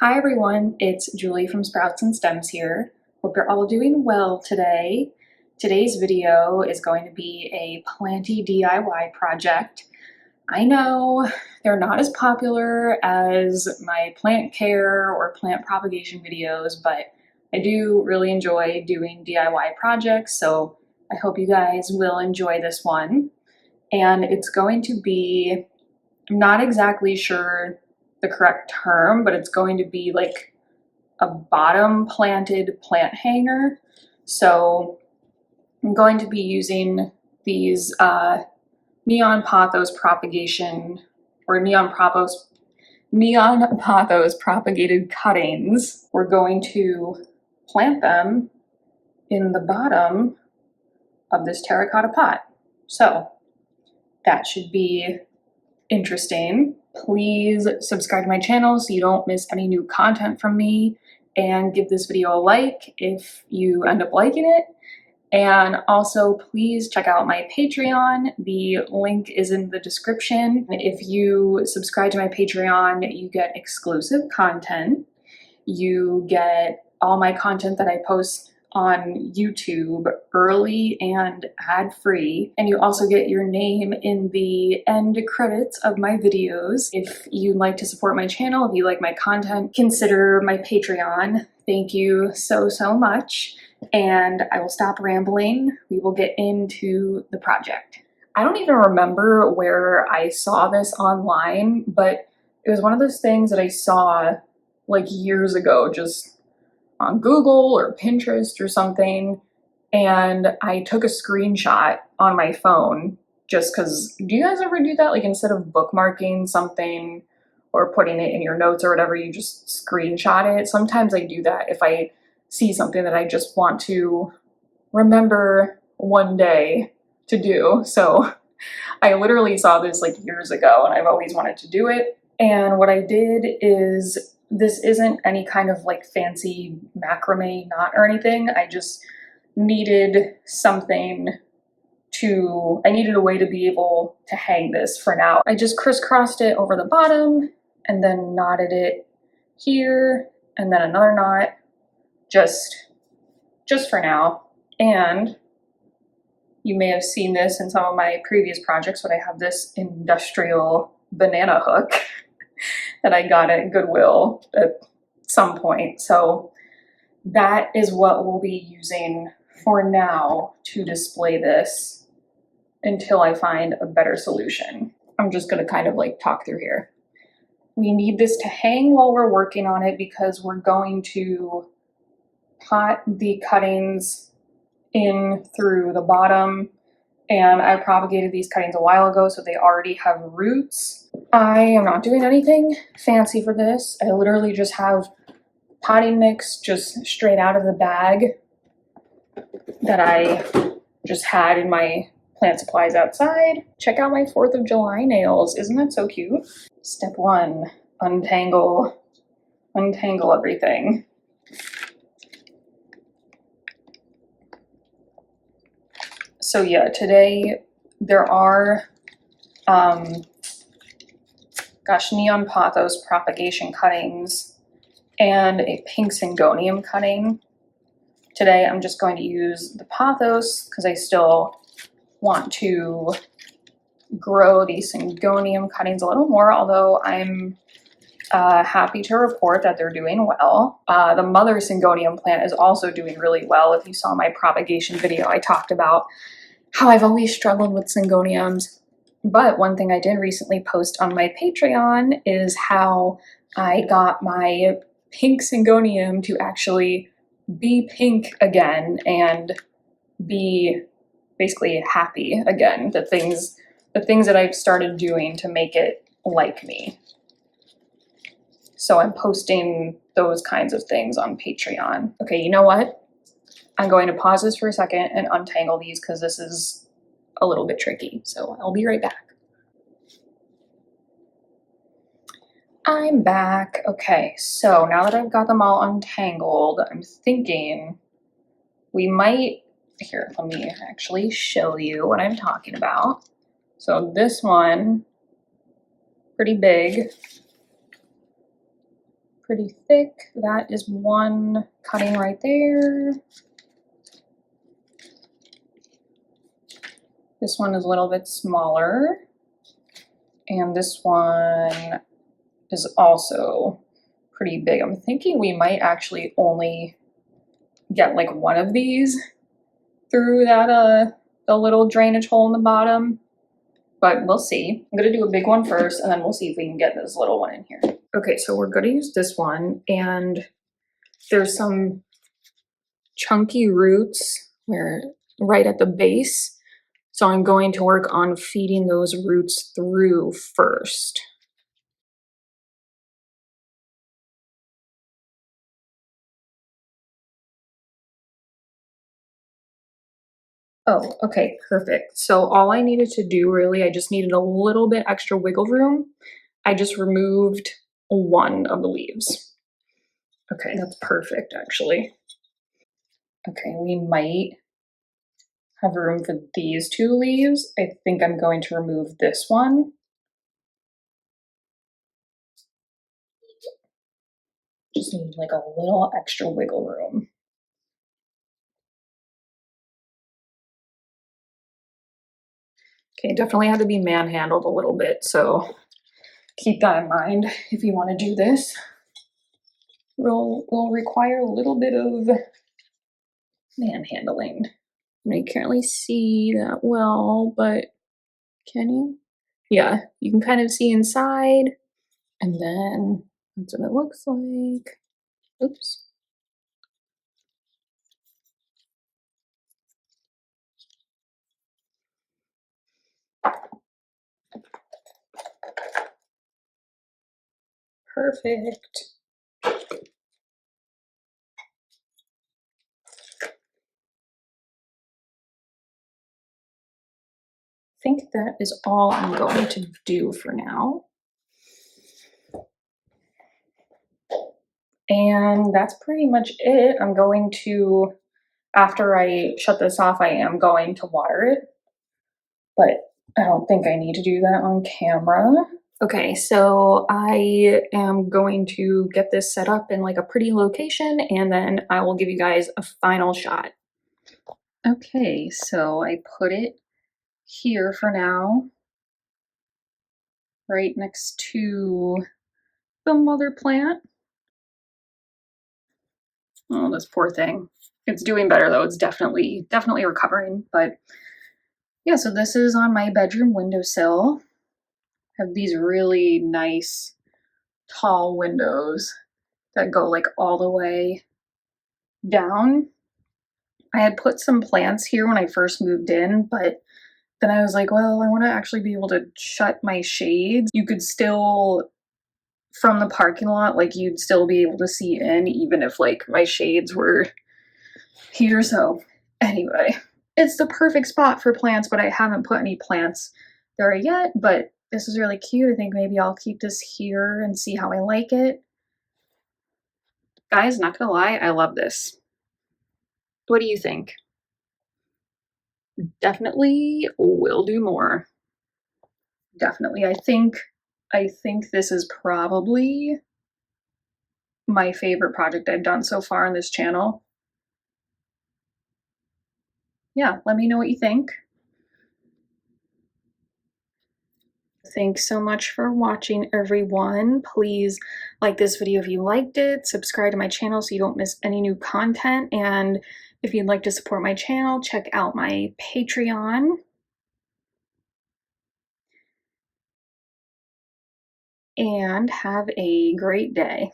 Hi everyone, it's Julie from Sprouts and Stems here. Hope you're all doing well today. Today's video is going to be a planty DIY project. I know they're not as popular as my plant care or plant propagation videos, but I do really enjoy doing DIY projects, so I hope you guys will enjoy this one. And it's going to be, I'm not exactly sure the correct term, but it's going to be like a bottom planted plant hanger. So I'm going to be using these neon pothos propagation or neon pothos propagated cuttings. We're going to plant them in the bottom of this terracotta pot. So that should be interesting. Please subscribe to my channel so you don't miss any new content from me, and give this video a like if you end up liking it. And also please check out my Patreon. The link is in the description. If you subscribe to my Patreon, you get exclusive content. You get all my content that I post on YouTube early and ad-free, and you also get your name in the end credits of my videos. If you'd like to support my channel, if you like my content, consider my Patreon. Thank you so much, and I will stop rambling. We will get into the project. I don't even remember where I saw this online, but it was one of those things that I saw like years ago, just on Google or Pinterest or something, and I took a screenshot on my phone just because. Do you guys ever do that? Like, instead of bookmarking something or putting it in your notes or whatever, you just screenshot it? Sometimes I do that if I see something that I just want to remember one day to do. So I literally saw this like years ago and I've always wanted to do it. And what I did is, this isn't any kind of like fancy macrame knot or anything. I just needed something I needed a way to be able to hang this for now. I just crisscrossed it over the bottom and then knotted it here and then another knot just for now. And you may have seen this in some of my previous projects, but I have this industrial banana hook that I got at Goodwill at some point. So that is what we'll be using for now to display this until I find a better solution. I'm just going to kind of like talk through here. We need this to hang while we're working on it because we're going to pot the cuttings in through the bottom. And I propagated these cuttings a while ago, so they already have roots. I am not doing anything fancy for this. I literally just have potting mix just straight out of the bag that I just had in my plant supplies outside. Check out my 4th of July nails. Isn't that so cute? Step 1, untangle everything. So yeah, today there are, neon pothos propagation cuttings and a pink syngonium cutting. Today I'm just going to use the pothos because I still want to grow the syngonium cuttings a little more, although I'm happy to report that they're doing well. The mother syngonium plant is also doing really well. If you saw my propagation video, I talked about how I've always struggled with syngoniums. But one thing I did recently post on my Patreon is how I got my pink syngonium to actually be pink again and be basically happy again. The things that I've started doing to make it like me. So I'm posting those kinds of things on Patreon. Okay, you know what? I'm going to pause this for a second and untangle these because this is a little bit tricky. So I'll be right back. I'm back. Okay, so now that I've got them all untangled, I'm thinking we might, here, let me actually show you what I'm talking about. So this one, pretty big pretty thick. That is one cutting right there. This one is a little bit smaller. And this one is also pretty big. I'm thinking we might actually only get like one of these through that the little drainage hole in the bottom, but we'll see. I'm gonna do a big one first and then we'll see if we can get this little one in here. Okay, so we're gonna use this one, and there's some chunky roots where right at the base. So I'm going to work on feeding those roots through first. Oh, okay, perfect. So all I needed to do really, I just needed a little bit extra wiggle room. I just removed one of the leaves. Okay, that's perfect actually. Okay, we might have room for these two leaves. I think I'm going to remove this one. Just need like a little extra wiggle room. Okay, definitely had to be manhandled a little bit, so keep that in mind if you want to do this. Will require a little bit of manhandling. I can't really see that well, but can you? Yeah, you can kind of see inside, and then that's what it looks like. Oops. Perfect. I think that is all I'm going to do for now. And that's pretty much it. I'm going to, after I shut this off, I am going to water it, but I don't think I need to do that on camera. Okay, so I am going to get this set up in like a pretty location, and then I will give you guys a final shot. Okay, so I put it here for now, right next to the mother plant. Oh, this poor thing. It's doing better though. It's definitely recovering. But yeah, so this is on my bedroom windowsill. I have these really nice tall windows that go like all the way down. I had put some plants here when I first moved in, but then I was like, well, I want to actually be able to shut my shades. You could still, from the parking lot, like you'd still be able to see in even if like my shades were here. So anyway, it's the perfect spot for plants, but I haven't put any plants there yet, but this is really cute. I think maybe I'll keep this here and see how I like it. Guys, not gonna lie, I love this. What do you think? Definitely will do more. Definitely. I think this is probably my favorite project I've done so far on this channel. Yeah, let me know what you think. Thanks so much for watching, everyone. Please like this video if you liked it, subscribe to my channel so you don't miss any new content, and if you'd like to support my channel, check out my Patreon. And have a great day.